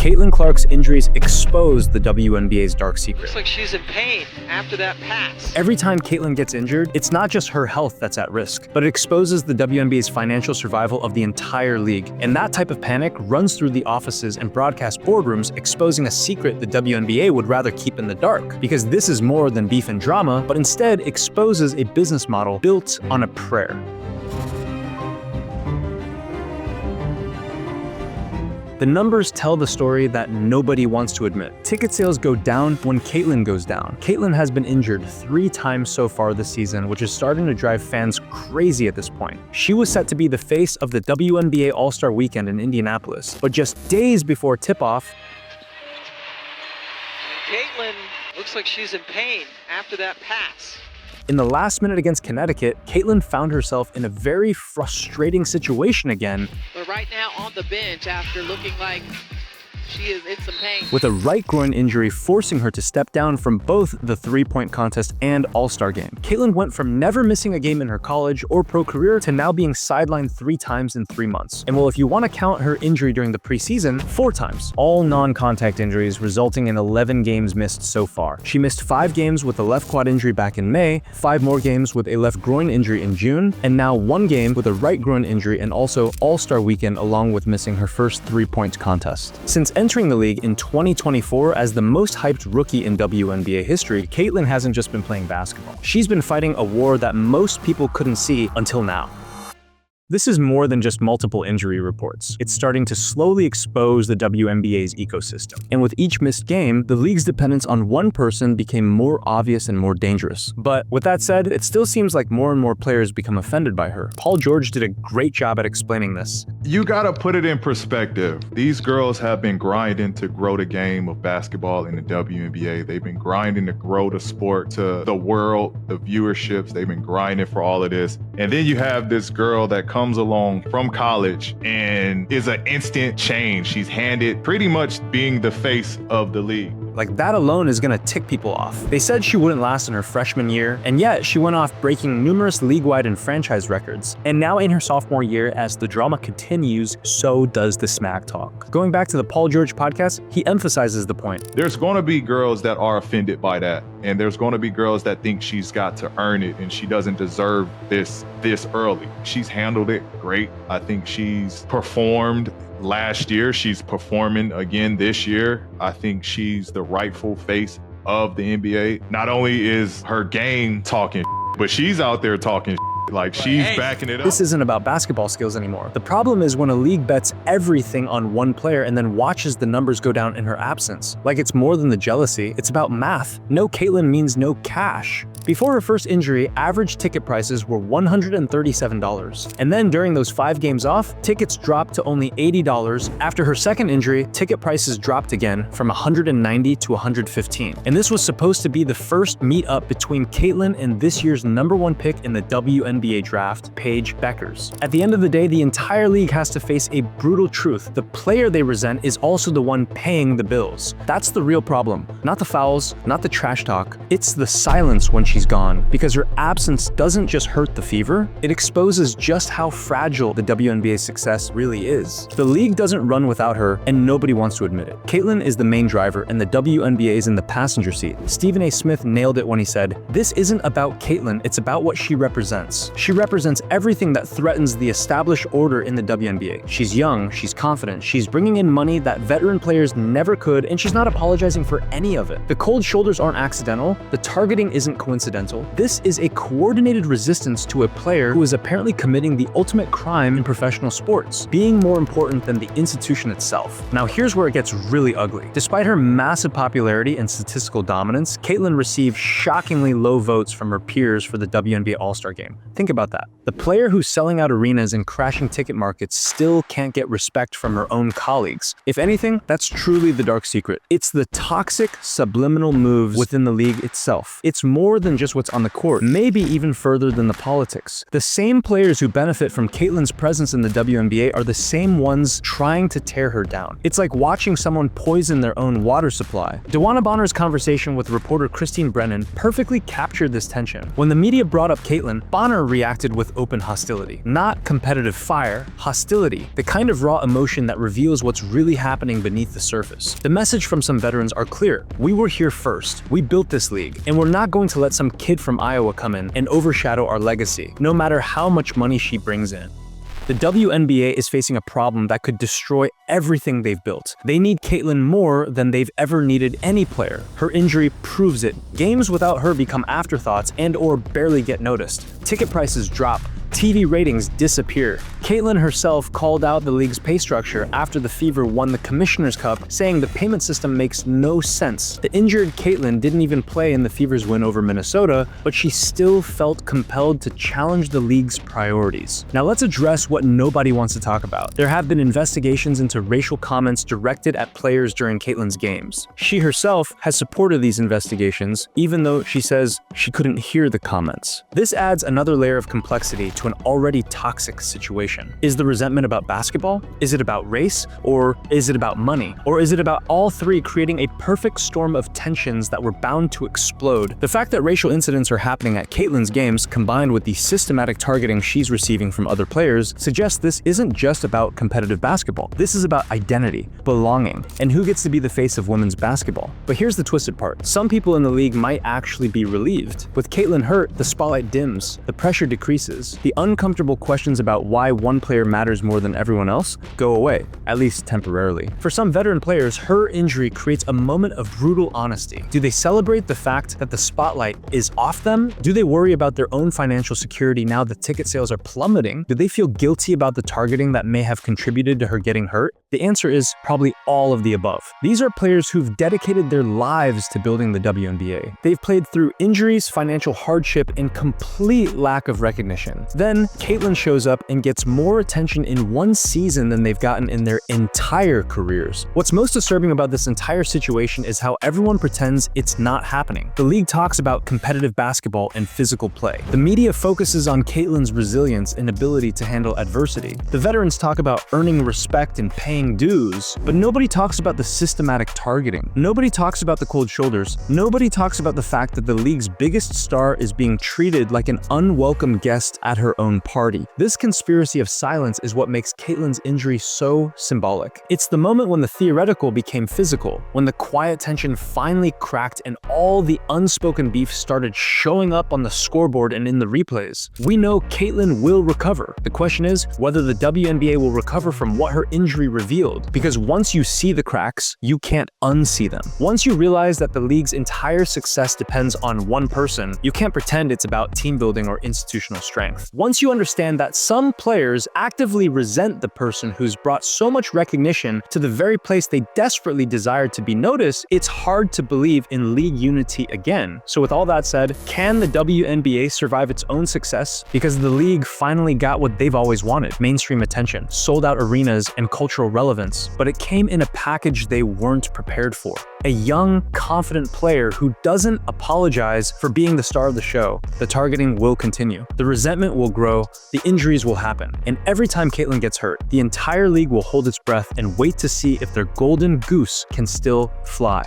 Caitlin Clark's injuries exposed the WNBA's dark secret. Looks like she's in pain after that pass. Every time Caitlin gets injured, it's not just her health that's at risk, but it exposes the WNBA's financial survival of the entire league. And that type of panic runs through the offices and broadcast boardrooms, exposing a secret the WNBA would rather keep in the dark. Because this is more than beef and drama, but instead exposes a business model built on a prayer. The numbers tell the story that nobody wants to admit. Ticket sales go down when Caitlin goes down. Caitlin has been injured 3 times so far this season, which is starting to drive fans crazy at this point. She was set to be the face of the WNBA All-Star Weekend in Indianapolis, but just days before tip-off, Caitlin looks like she's in pain after that pass. in the last minute against Connecticut, Caitlin found herself in a very frustrating situation again. But right now on the bench after looking like she is in some pain. With a right groin injury forcing her to step down from both the three-point contest and All-Star game. Caitlin went from never missing a game in her college or pro career to now being sidelined 3 times in 3 months. And well, if you want to count her injury during the preseason, 4 times. All non-contact injuries resulting in 11 games missed so far. She missed 5 games with a left quad injury back in May, 5 more games with a left groin injury in June, and now 1 game with a right groin injury and also All-Star weekend along with missing her first 3-point contest. Since entering the league in 2024 as the most hyped rookie in WNBA history, Caitlin hasn't just been playing basketball. She's been fighting a war that most people couldn't see until now. This is more than just multiple injury reports. It's starting to slowly expose the WNBA's ecosystem. And with each missed game, the league's dependence on one person became more obvious and more dangerous. But with that said, it still seems like more and more players become offended by her. Paul George did a great job at explaining this. You gotta put it in perspective. These girls have been grinding to grow the game of basketball in the WNBA. They've been grinding to grow the sport to the world, the viewerships. They've been grinding for all of this. And then you have this girl that comes along from college and is an instant change. She's handed pretty much being the face of the league. Like, that alone is gonna tick people off. They said she wouldn't last in her freshman year, and yet she went off breaking numerous league-wide and franchise records. And now in her sophomore year, as the drama continues, so does the smack talk. Going back to the Paul George podcast, he emphasizes the point. There's gonna be girls that are offended by that. And there's gonna be girls that think she's got to earn it and she doesn't deserve this early. She's handled it great. I think she's performed last year. She's performing again this year. I think she's the rightful face of the NBA. Not only is her game talking, but she's out there talking. Like, she's backing it up. This isn't about basketball skills anymore. The problem is when a league bets everything on one player and then watches the numbers go down in her absence. Like, it's more than the jealousy, it's about math. No Caitlin means no cash. Before her first injury, average ticket prices were $137. And then during those 5 games off, tickets dropped to only $80. After her second injury, ticket prices dropped again from $190 to $115. And this was supposed to be the first meet-up between Caitlin and this year's #1 pick in the WNBA draft, Paige Bueckers. At the end of the day, the entire league has to face a brutal truth. The player they resent is also the one paying the bills. That's the real problem. Not the fouls, not the trash talk. It's the silence when she's gone. Because her absence doesn't just hurt the fever, it exposes just how fragile the WNBA's success really is. The league doesn't run without her, and nobody wants to admit it. Caitlin is the main driver, and the WNBA is in the passenger seat. Stephen A. Smith nailed it when he said, "This isn't about Caitlin, it's about what she represents." She represents everything that threatens the established order in the WNBA. She's young, she's confident, she's bringing in money that veteran players never could, and she's not apologizing for any of it. The cold shoulders aren't accidental, the targeting isn't coincidental. This is a coordinated resistance to a player who is apparently committing the ultimate crime in professional sports, being more important than the institution itself. Now here's where it gets really ugly. Despite her massive popularity and statistical dominance, Caitlin received shockingly low votes from her peers for the WNBA All-Star game. Think about that. The player who's selling out arenas and crashing ticket markets still can't get respect from her own colleagues. If anything, that's truly the dark secret. It's the toxic, subliminal moves within the league itself. It's more than just what's on the court, maybe even further than the politics. The same players who benefit from Caitlin's presence in the WNBA are the same ones trying to tear her down. It's like watching someone poison their own water supply. DeWanna Bonner's conversation with reporter Christine Brennan perfectly captured this tension. When the media brought up Caitlin, Bonner center reacted with open hostility. Not competitive fire, hostility, the kind of raw emotion that reveals what's really happening beneath the surface. The message from some veterans are clear. We were here first. We built this league, and we're not going to let some kid from Iowa come in and overshadow our legacy, no matter how much money she brings in. The WNBA is facing a problem that could destroy everything they've built. They need Caitlin more than they've ever needed any player. Her injury proves it. Games without her become afterthoughts and/or barely get noticed. Ticket prices drop. TV ratings disappear. Caitlin herself called out the league's pay structure after the Fever won the Commissioner's Cup, saying the payment system makes no sense. The injured Caitlin didn't even play in the Fever's win over Minnesota, but she still felt compelled to challenge the league's priorities. Now let's address what nobody wants to talk about. There have been investigations into racial comments directed at players during Caitlin's games. She herself has supported these investigations, even though she says she couldn't hear the comments. This adds another layer of complexity to an already toxic situation. Is the resentment about basketball? Is it about race? Or is it about money? Or is it about all three creating a perfect storm of tensions that were bound to explode? The fact that racial incidents are happening at Caitlin's games, combined with the systematic targeting she's receiving from other players, suggests this isn't just about competitive basketball. This is about identity, belonging, and who gets to be the face of women's basketball. But here's the twisted part. Some people in the league might actually be relieved. With Caitlin hurt, the spotlight dims, the pressure decreases. The uncomfortable questions about why one player matters more than everyone else go away, at least temporarily. For some veteran players, her injury creates a moment of brutal honesty. Do they celebrate the fact that the spotlight is off them? Do they worry about their own financial security now that ticket sales are plummeting? Do they feel guilty about the targeting that may have contributed to her getting hurt? The answer is probably all of the above. These are players who've dedicated their lives to building the WNBA. They've played through injuries, financial hardship, and complete lack of recognition. Then, Caitlin shows up and gets more attention in one season than they've gotten in their entire careers. What's most disturbing about this entire situation is how everyone pretends it's not happening. The league talks about competitive basketball and physical play. The media focuses on Caitlin's resilience and ability to handle adversity. The veterans talk about earning respect and paying dues, but nobody talks about the systematic targeting. Nobody talks about the cold shoulders. Nobody talks about the fact that the league's biggest star is being treated like an unwelcome guest at her own party. This conspiracy of silence is what makes Caitlin's injury so symbolic. It's the moment when the theoretical became physical, when the quiet tension finally cracked and all the unspoken beef started showing up on the scoreboard and in the replays. We know Caitlin will recover. The question is whether the WNBA will recover from what her injury revealed, because once you see the cracks, you can't unsee them. Once you realize that the league's entire success depends on one person, you can't pretend it's about team building or institutional strength. Once you understand that some players actively resent the person who's brought so much recognition to the very place they desperately desired to be noticed, it's hard to believe in league unity again. So with all that said, can the WNBA survive its own success? Because the league finally got what they've always wanted: mainstream attention, sold out arenas, and cultural relevance. But it came in a package they weren't prepared for. A young, confident player who doesn't apologize for being the star of the show. The targeting will continue. The resentment will grow. The injuries will happen. And every time Caitlin gets hurt, the entire league will hold its breath and wait to see if their golden goose can still fly.